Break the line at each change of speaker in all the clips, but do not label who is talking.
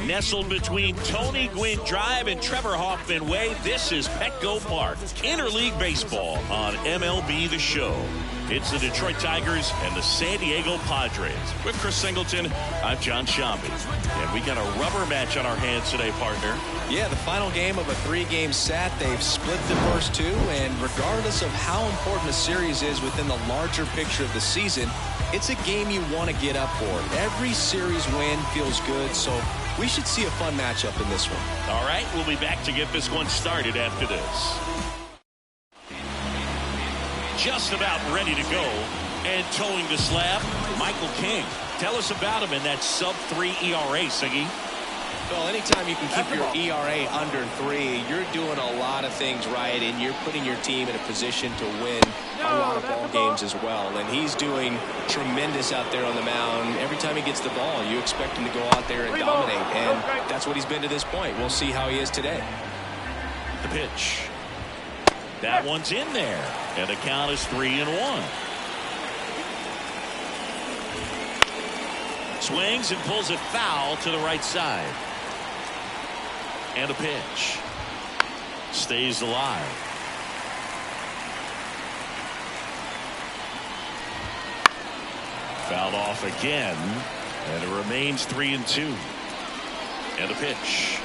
Nestled between Tony Gwynn Drive and Trevor Hoffman Way, this is Petco Park. Interleague Baseball on MLB The Show. It's the Detroit Tigers and the San Diego Padres. With Chris Singleton, I'm John Shambi. And we got a rubber match on our hands today, partner.
Yeah, the final game of a three-game set. They've split the first two, and regardless of how important a series is within the larger picture of the season, it's a game you want to get up for. Every series win feels good, so we should see a fun matchup in this one.
All right, we'll be back to get this one started after this. Just about ready to go, and towing the slab, Michael King. Tell us about him in that sub-3 ERA, Siggy.
Well, anytime you can keep your ERA under 3, you're doing a lot of things right, and you're putting your team in a position to win a lot of ball games as well. And he's doing tremendous out there on the mound. Every time he gets the ball, you expect him to go out there and dominate, and that's what he's been to this point. We'll see how he is today.
The pitch. That one's in there, and the count is 3-1. Swings and pulls it foul to the right side. And a pitch. Stays alive. Fouled off again, and it remains 3-2. And a pitch.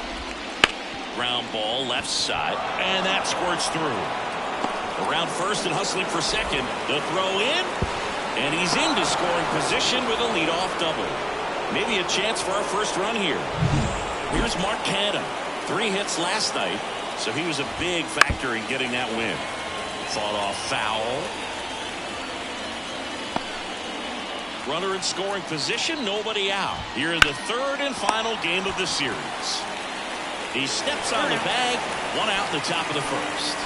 Ground ball left side, and that squirts through. Around first and hustling for second. The throw in, and he's into scoring position with a leadoff double. Maybe a chance for our first run here. Here's Mark Canha. 3 hits last night, so he was a big factor in getting that win. Fought off foul. Runner in scoring position, nobody out. Here in the third and final game of the series. He steps on the bag, 1 out in the top of the first.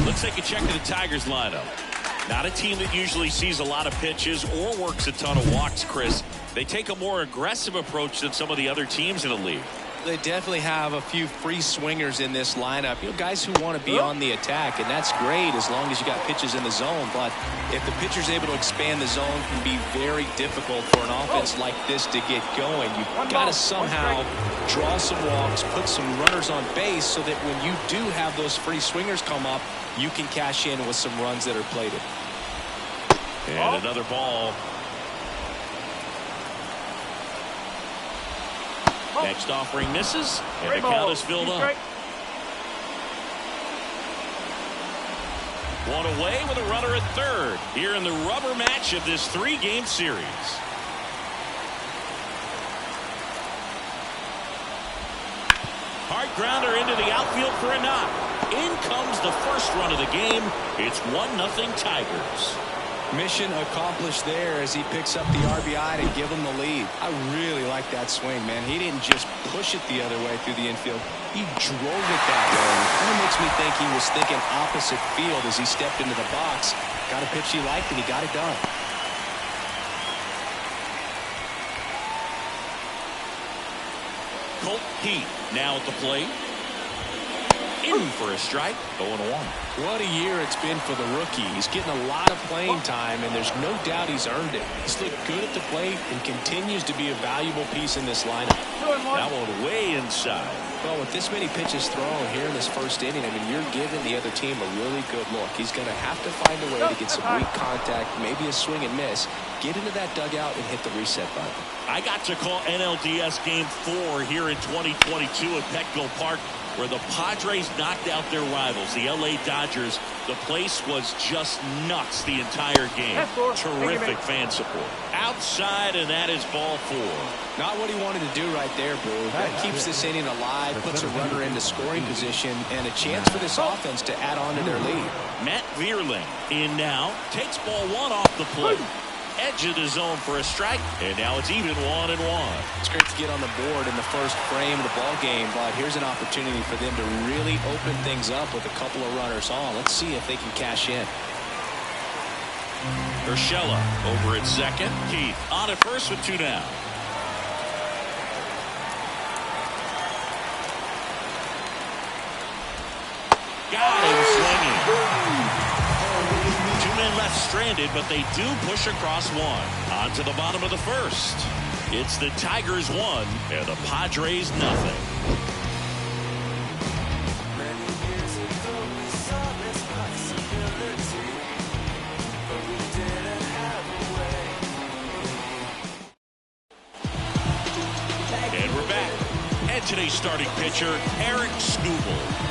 Let's take a check of the Tigers lineup. Not a team that usually sees a lot of pitches or works a ton of walks, Chris. They take a more aggressive approach than some of the other teams in the league.
They definitely have a few free swingers in this lineup. You know, guys who want to be on the attack, and that's great as long as you got pitches in the zone. But if the pitcher's able to expand the zone, it can be very difficult for an offense like this to get going. You've got to somehow draw some walks, put some runners on base so that when you do have those free swingers come up, you can cash in with some runs that are plated.
And another ball. Next offering misses, and the count is filled up. 1 away with a runner at third here in the rubber match of this 3-game series. Hard grounder into the outfield for a knock. In comes the first run of the game. It's 1-0 Tigers.
Mission accomplished there as he picks up the RBI to give him the lead. I really like that swing, man. He didn't just push it the other way through the infield. He drove it that way. Kind of makes me think he was thinking opposite field as he stepped into the box. Got a pitch he liked, and he got it done.
Colt Heath now at the plate. In for a strike, 0-1.
What a year it's been for the rookie. He's getting a lot of playing time, and there's no doubt he's earned it. He's looked good at the plate and continues to be a valuable piece in this lineup.
That one way inside.
Well, with this many pitches thrown here in this first inning, I mean, you're giving the other team a really good look. He's going to have to find a way to get some weak contact, maybe a swing and miss, get into that dugout and hit the reset button.
I got to call NLDS Game 4 here in 2022 at Petco Park, where the Padres knocked out their rivals, the LA Dodgers. The place was just nuts the entire game. Terrific fan support. Outside, and that is ball 4.
Not what he wanted to do right there, Boo. That keeps this inning alive, puts a runner into scoring position, and a chance for this offense to add on to their lead.
Matt Vierling in now, takes ball 1 off the plate. Edge of the zone for a strike, and now it's even 1-1.
It's great to get on the board in the first frame of the ball game, but here's an opportunity for them to really open things up with a couple of runners on. Let's see if they can cash in.
Urshela over at second. Keith on at first with 2 down. Got him swinging. 2 men left left stranded, but they do push across one. On to the bottom of the first. It's the Tigers 1 and the Padres nothing. And we're back. And today's starting pitcher, Tarik Skubal.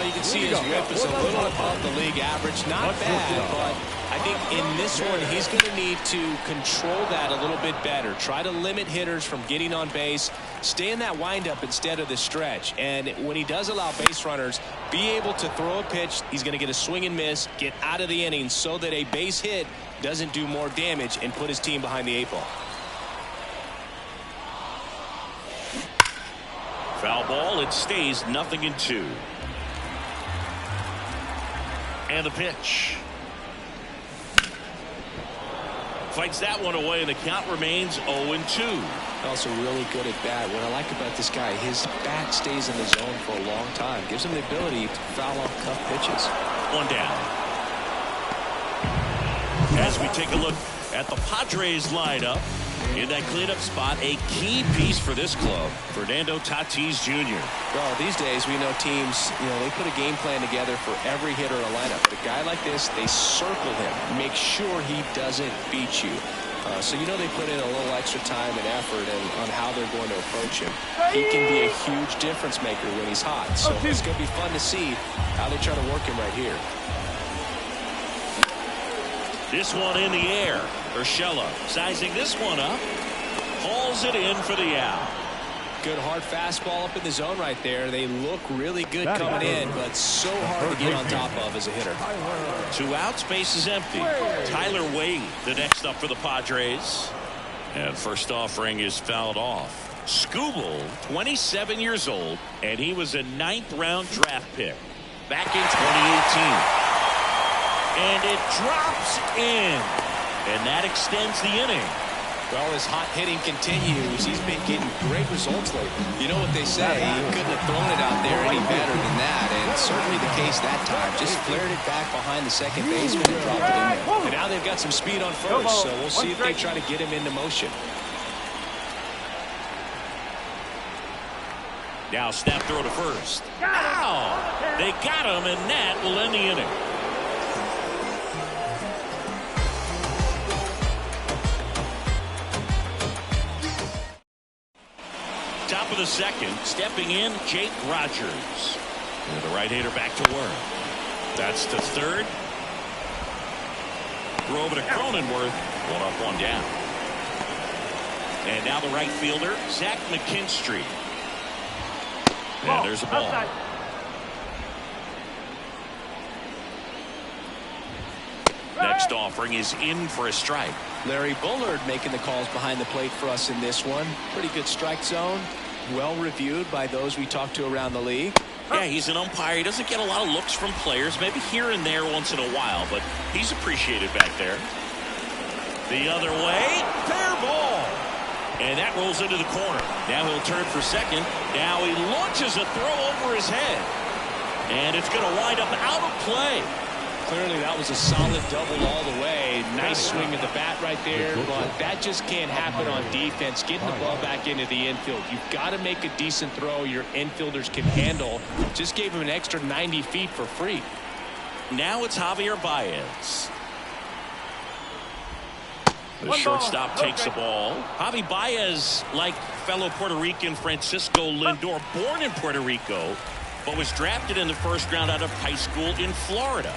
You can see his whip is a little above the league average. Not bad, but I think in this one he's going to need to control that a little bit better. Try to limit hitters from getting on base. Stay in that windup instead of the stretch. And when he does allow base runners, be able to throw a pitch. He's going to get a swing and miss, get out of the inning so that a base hit doesn't do more damage and put his team behind the 8 ball.
Foul ball. It stays 0-2. And the pitch. Fights that one away, and the count remains 0-2.
Also really good at bat. What I like about this guy, his bat stays in the zone for a long time. Gives him the ability to foul off tough pitches.
One down. As we take a look at the Padres lineup, in that cleanup spot, a key piece for this club, Fernando Tatis Jr.
Well, these days we know teams, they put a game plan together for every hitter in a lineup. A guy like this, they circle him, make sure he doesn't beat you. So they put in a little extra time and effort on how they're going to approach him. He can be a huge difference maker when he's hot. So it's going to be fun to see how they try to work him right here.
This one in the air. Urshela sizing this one up. Hauls it in for the out.
Good hard fastball up in the zone right there. They look really good coming in, but so hard to get on top of as a hitter.
2 outs, base is empty. Tyler Wade, the next up for the Padres. And first offering is fouled off. Skubal, 27 years old, and he was a 9th-round draft pick back in 2018. And it drops in. And that extends the inning.
Well, his hot hitting continues. He's been getting great results lately. You know what they say, he couldn't have thrown it out there any better than that. And certainly the case that time. Just flared it back behind the second baseman and dropped it in there. And now they've got some speed on first, so we'll see if they try to get him into motion.
Now snap throw to first. Ow! They got him, and that will end the inning. Top of the second, stepping in, Jake Rogers. And the right-hander back to work. That's to third. Throw over to Cronenworth. 1 up, 1 down. And now the right fielder, Zach McKinstry. And there's a ball. Next offering is in for a strike.
Larry Bullard making the calls behind the plate for us in this one. Pretty good strike zone. Well reviewed by those we talked to around the league.
Yeah, he's an umpire. He doesn't get a lot of looks from players, maybe here and there once in a while, but he's appreciated back there. The other way, fair ball. And that rolls into the corner. Now he'll turn for second. Now he launches a throw over his head. And it's going to wind up out of play.
Clearly that was a solid double all the way. Nice swing of the bat right there, but that just can't happen on defense. Getting the ball back into the infield. You've got to make a decent throw your infielders can handle. Just gave him an extra 90 feet for free.
Now it's Javier Baez. The shortstop takes the ball. Javi Baez, like fellow Puerto Rican Francisco Lindor, born in Puerto Rico, but was drafted in the first round out of high school in Florida.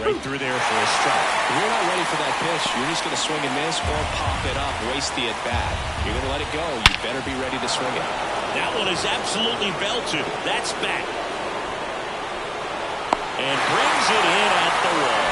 Right through there for a strike.
If you're not ready for that pitch, you're just going to swing and miss or pop it up, waste the at-bat. You're going to let it go. You better be ready to swing it.
That one is absolutely belted. That's back. And brings it in at the wall.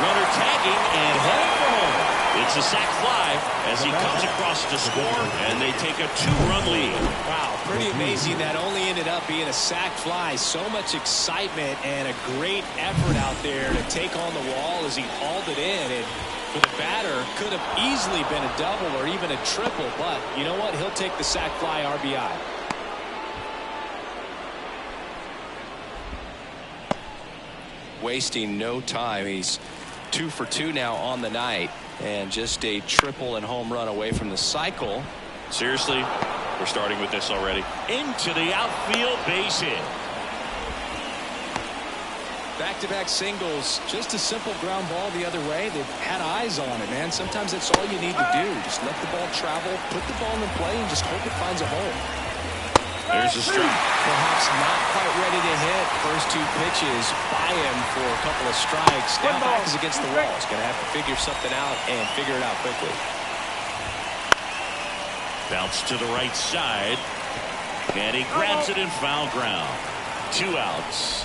Runner tagging and heading for home. It's a sac fly as he comes across to score, and they take a 2-run lead.
Wow, pretty amazing. That only ended up being a sac fly. So much excitement and a great effort out there to take on the wall as he hauled it in. And for the batter, could have easily been a double or even a triple, but you know what? He'll take the sac fly RBI. Wasting no time. He's 2 for 2 now on the night, and just a triple and home run away from the cycle.
Seriously, we're starting with this already. Into the outfield, base hit.
Back-to-back singles, just a simple ground ball the other way. They've had eyes on it, man. Sometimes that's all you need to do. Just let the ball travel, put the ball in play, and just hope it finds a hole.
There's a strike.
Perhaps not quite ready to hit. First 2 pitches by him for a couple of strikes. Now back is against the wall. He's going to have to figure something out and figure it out quickly.
Bounce to the right side. And he grabs it in foul ground. 2 outs.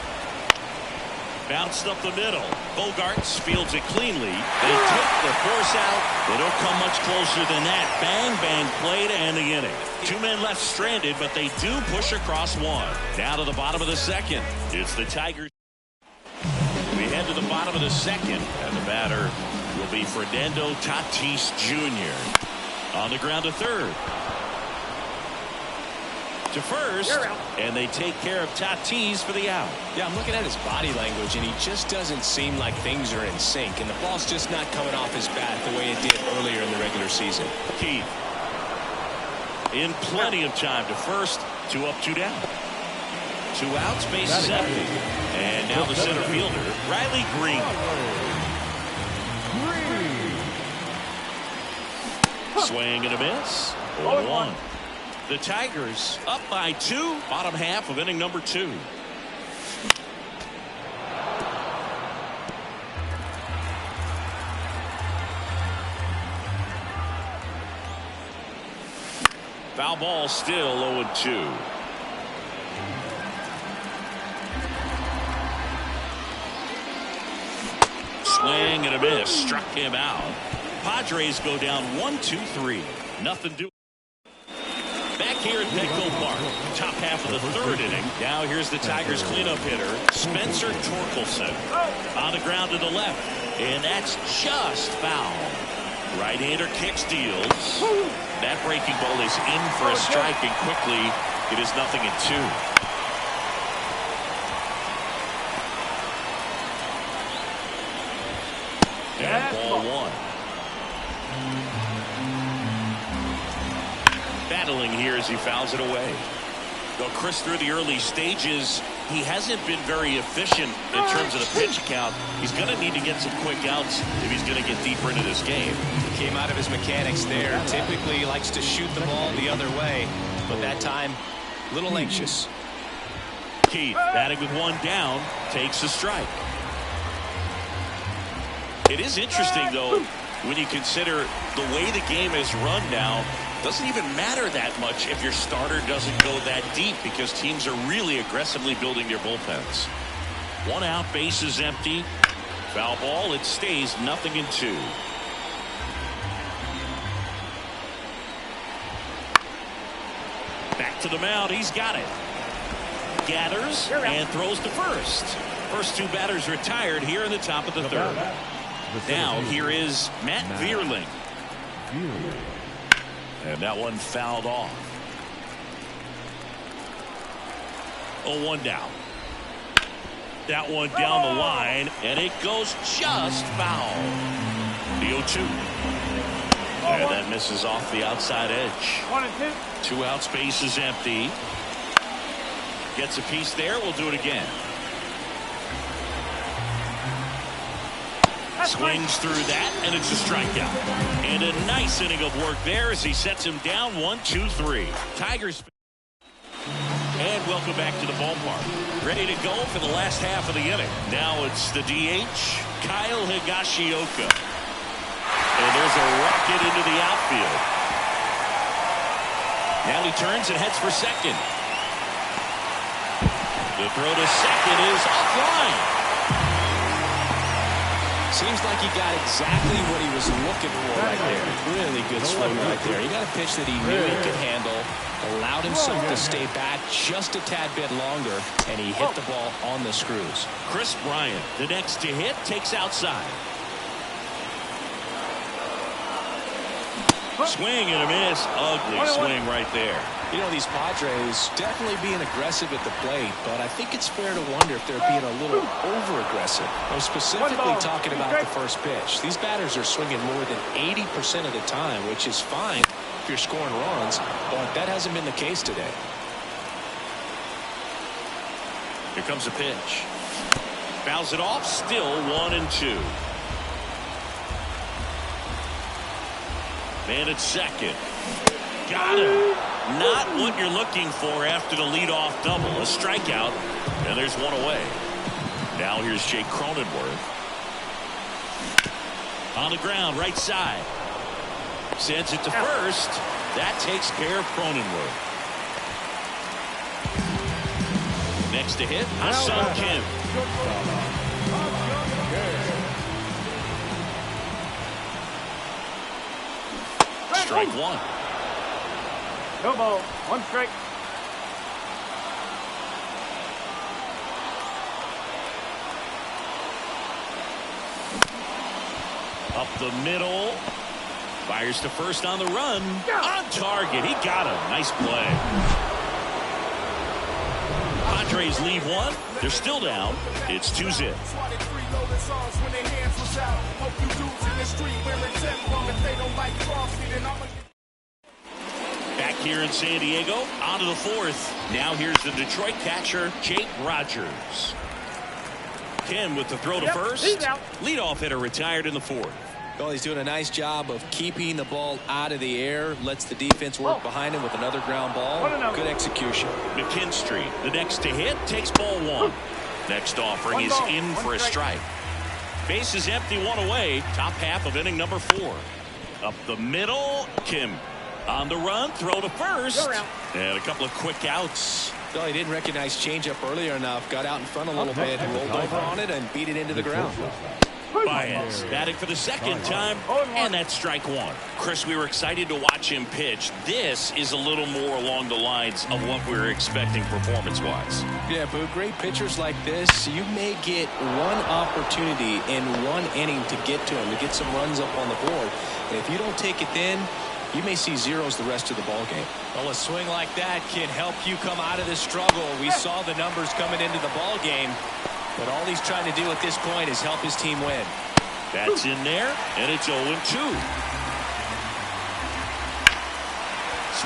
Bounced up the middle. Bogaerts fields it cleanly. They take the force out. They don't come much closer than that. Bang, bang play to end the inning. 2 men left stranded, but they do push across 1. Down to the bottom of the second. It's the Tigers. We head to the bottom of the second, and the batter will be Fernando Tatis Jr. On the ground to third. To first, and they take care of Tatis for the out.
Yeah, I'm looking at his body language, and he just doesn't seem like things are in sync, and the ball's just not coming off his bat the way it did earlier in the regular season.
Keith in plenty of time to first. 2 up, 2 down. 2 outs, bases empty. And now the center fielder, Riley Green. Swing and a miss. 0-1. The Tigers up by 2, bottom half of inning number 2. Foul ball, still 0-2. Swing and a miss, struck him out. Padres go down 1-2-3. Nothing doing. Back here at Petco Park, top half of the 3rd inning. Now here's the Tigers cleanup hitter, Spencer Torkelson. On the ground to the left, and that's just foul. Right-hander kicks, deals. That breaking ball is in for a strike, and quickly it is 0-2. And ball 1. Battling here as he fouls it away. Though Chris, through the early stages, he hasn't been very efficient in terms of the pitch count. He's going to need to get some quick outs if he's going to get deeper into this game.
He came out of his mechanics there. Typically he likes to shoot the ball the other way, but that time a little anxious.
Keith, batting with 1 down, takes a strike. It is interesting, though, when you consider the way the game is run now. Doesn't even matter that much if your starter doesn't go that deep, because teams are really aggressively building their bullpens. 1 out, bases empty. Foul ball, it stays 0-2. Back to the mound, he's got it. Gathers and throws to first. First 2 batters retired here in the top of the 3rd. Now here is Matt Vierling. And that one fouled off. 0-1 down. That one down the line, and it goes just foul. The 0-2. And that misses off the outside edge. 2 outs, base is empty. Gets a piece there. We'll do it again. Swings through that, and it's a strikeout. And a nice inning of work there as he sets him down 1-2-3. Tigers. And welcome back to the ballpark. Ready to go for the last half of the inning. Now it's the DH, Kyle Higashioka. And there's a rocket into the outfield. Now he turns and heads for second. The throw to second is offline.
Seems like he got exactly what he was looking for right there. Really good swing right there. He got a pitch that he knew he could handle, allowed himself to stay back just a tad bit longer, and he hit the ball on the screws.
Chris Bryant, the next to hit, takes outside. Swing and a miss. Ugly swing right there.
You know, these Padres definitely being aggressive at the plate, but I think it's fair to wonder if they're being a little over-aggressive. I'm specifically talking about the first pitch. These batters are swinging more than 80% of the time, which is fine if you're scoring runs, but that hasn't been the case today.
Here comes a pitch. Fouls it off. Still 1-2. Man at second. Got him. Not what you're looking for after the leadoff double. A strikeout, and there's one away. Now here's Jake Cronenworth. On the ground, right side. Sends it to first. That takes care of Cronenworth. Next to hit, Ha-Seong Kim. Strike one.
No ball. One strike.
Up the middle. Fires to first on the run. On target. He got him. Nice play. Padres lead one. They're still down. It's 2-0. Back here in San Diego, on to the fourth. Now here's the Detroit catcher, Jake Rogers. Kim with the throw to first. Leadoff hitter retired in the fourth.
Well, he's doing a nice job of keeping the ball out of the air. Lets the defense work behind him with another ground ball. Good execution.
McKinstry, the next to hit, takes ball one. Next offering is in for a strike. Base is empty, one away. Top half of inning number 4. Up the middle, Kim. On the run, throw to first. And a couple of quick outs.
Well, he didn't recognize changeup earlier enough. Got out in front a little bit, rolled over on it, and beat it into the ground.
Baez batting for the second time, and that's strike one. Chris, we were excited to watch him pitch. This is a little more along the lines of what we were expecting performance-wise.
Yeah, Boo, great pitchers like this, you may get one opportunity in one inning to get to him, to get some runs up on the board. And if you don't take it then, you may see zeros the rest of the ball game.
Well, a swing like that can help you come out of this struggle. We saw the numbers coming into the ball game. But all he's trying to do at this point is help his team win.
That's in there, and it's 0-2.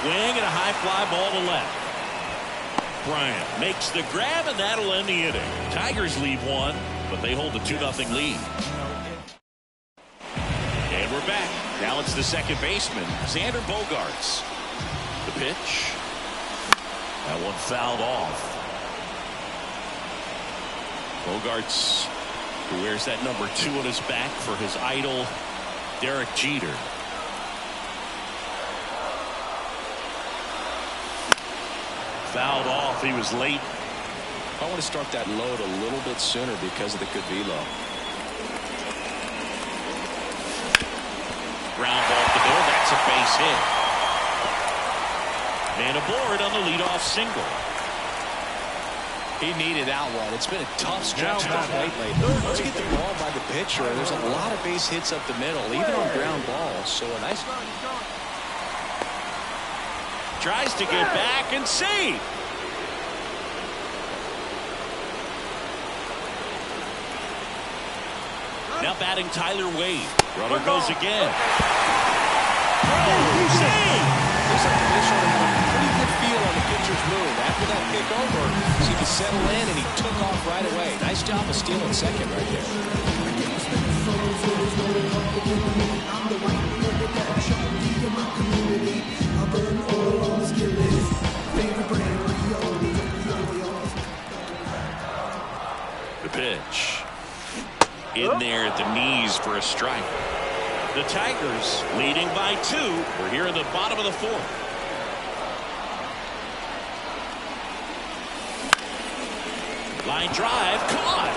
Swing and a high fly ball to left. Bryant makes the grab, and that'll end the inning. Tigers lead one, but they hold a 2-0 lead. And we're back. Now it's the second baseman, Xander Bogaerts. The pitch. That one fouled off. Bogaerts, who wears that number 2 on his back for his idol, Derek Jeter. Fouled off. He was late.
I want to start that load a little bit sooner because of the good velo.
Ground ball to the middle. That's a base hit. Man aboard on the leadoff single.
He needed that one. It's been a tough stretch of the plate lately. Let's get the ball by the pitcher. There's a lot of base hits up the middle, even on ground balls. So a nice.
Tries to get back and save. Now batting Tyler Wade. Runner goes again. Save.
There's a pretty good feel on the pitcher's move. After that pick over, so he could settle in, and he took off right away. Nice job of stealing second right there.
The pitch. In there at the knees for a strike. The Tigers leading by 2. We're here in the bottom of the 4th. Line drive, caught.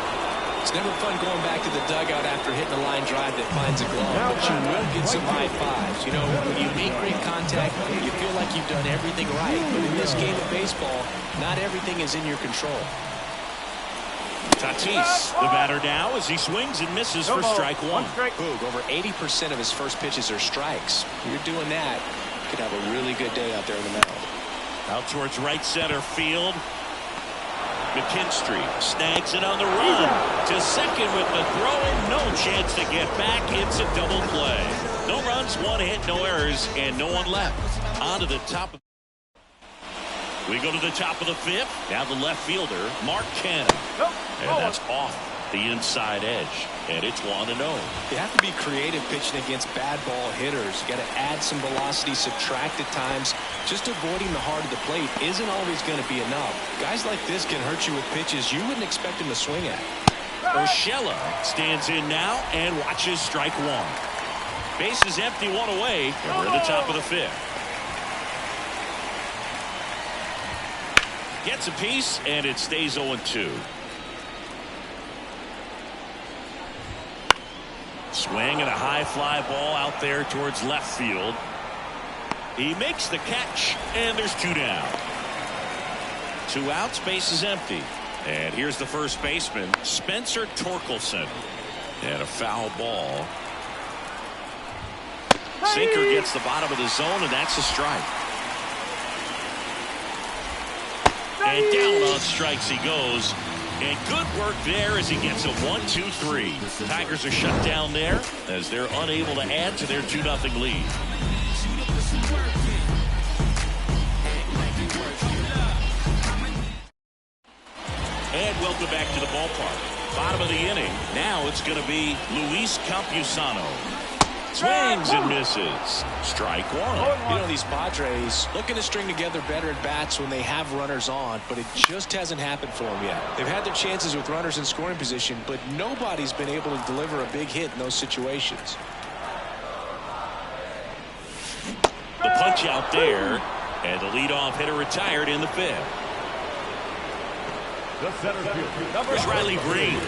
It's never fun going back to the dugout after hitting a line drive that finds a glove, but you will get some high fives. You know, when you make great contact, you feel like you've done everything right. But in this game of baseball, not everything is in your control.
Tatis, the batter now as he swings and misses for strike one.
Boog, over 80% of his first pitches are strikes. You're doing that, you could have a really good day out there in the mound.
Out towards right center field. McKinstry snags it on the run to second with the throw and no chance to get back. It's a double play. No runs, one hit, no errors, and no one left. On to the top. We go to the top of the fifth. Now the left fielder, Mark Cannon. And that's off the inside edge. And it's 1-0.
You have to be creative pitching against bad ball hitters. You got to add some velocity, subtract at times. Just avoiding the heart of the plate isn't always going to be enough. Guys like this can hurt you with pitches you wouldn't expect him to swing at.
Urshela stands in now and watches strike one. Base is empty, one away, and we're in the top of the fifth. Gets a piece, and it stays 0-2. Swing and a high fly ball out there towards left field. He makes the catch, and there's 2 down. 2 outs, base is empty. And here's the first baseman, Spencer Torkelson. And a foul ball. Sinker gets the bottom of the zone, and that's a strike. And down on strikes he goes. And good work there as he gets a 1-2-3. Tigers are shut down there as they're unable to add to their 2-0 lead. And welcome back to the ballpark. Bottom of the inning. Now it's going to be Luis Campusano. Swings and misses. Strike one.
You know, these Padres looking to string together better at bats when they have runners on, but it just hasn't happened for them yet. They've had their chances with runners in scoring position, but nobody's been able to deliver a big hit in those situations.
The punch out there, and the leadoff hitter retired in the fifth. There's Riley Green.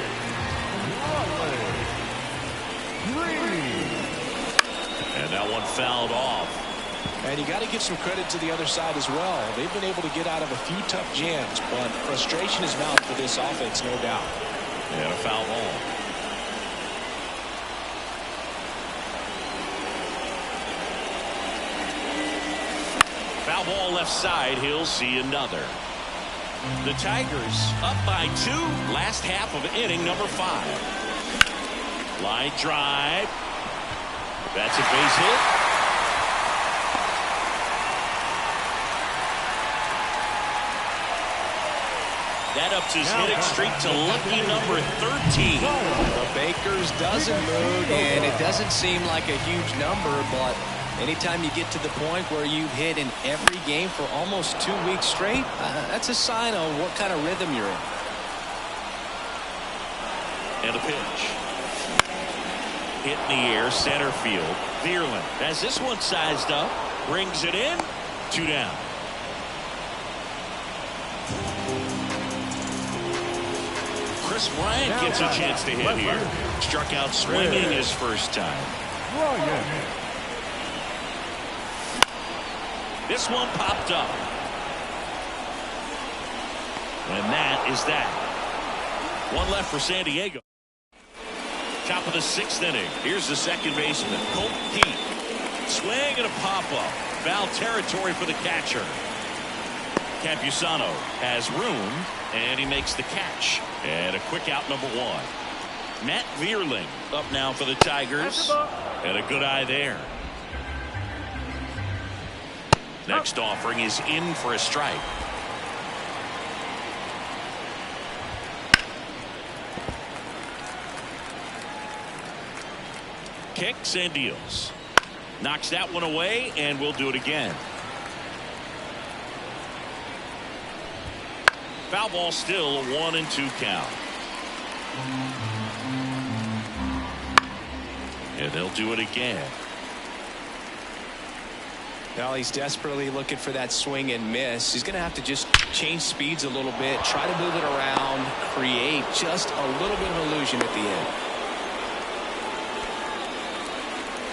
And that one fouled off.
And you got to give some credit to the other side as well. They've been able to get out of a few tough jams, but frustration is mounted for this offense, no doubt.
And a foul ball. Foul ball left side. He'll see another. The Tigers up by 2. Last half of inning number 5. Line drive. That's a base hit. That ups his hitting streak to lucky number 13.
The Baker's dozen move, and it doesn't seem like a huge number, but anytime you get to the point where you've hit in every game for almost 2 weeks straight, that's a sign of what kind of rhythm you're in.
And a pitch. Hit in the air, center field. Vierling has this one sized up, brings it in, 2 down. Chris Bryant gets a chance to hit here. Struck out swinging his first time. This one popped up. And that is that. One left for San Diego. Top of the 6th inning. Here's the second baseman, Colt Heath. Swing and a pop-up. Foul territory for the catcher. Campusano has room, and he makes the catch. And a quick out, number 1. Matt Vierling up now for the Tigers. And a good eye there. Next offering is in for a strike. Kicks and deals. Knocks that one away, and we'll do it again. Foul ball, still a 1-2 count. And they'll do it again.
Well, he's desperately looking for that swing and miss. He's going to have to just change speeds a little bit, try to move it around, create just a little bit of illusion at the end.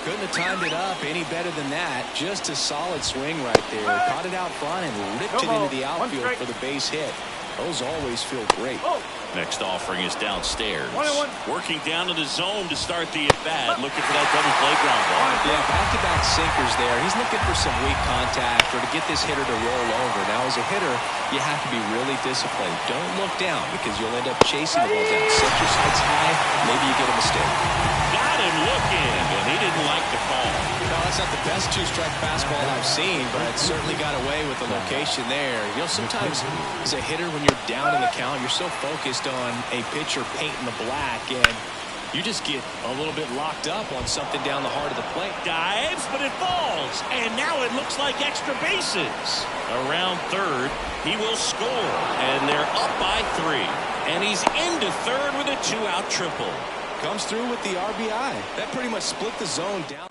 Couldn't have timed it up any better than that. Just a solid swing right there. Caught it out front and ripped it into the outfield for the base hit. Those always feel great.
Next offering is downstairs.
1-1.
Working down to the zone to start the at-bat. Looking for that double play ground ball.
Yeah, back-to-back sinkers there. He's looking for some weak contact or to get this hitter to roll over. Now, as a hitter, you have to be really disciplined. Don't look down because you'll end up chasing the ball down. Set your sights high. Maybe you get a mistake.
Got him looking, and he didn't like the call.
No, that's not the best two-strike fastball I've seen, but it certainly got away with the location there. You know, sometimes as a hitter, when you're down in the count, you're so focused on a pitcher painting the black, and you just get a little bit locked up on something down the heart of the plate.
Dives, but it falls, and now it looks like extra bases. Around third, he will score, and they're up by 3. And he's into third with a 2-out triple.
Comes through with the RBI. That pretty much split the zone down.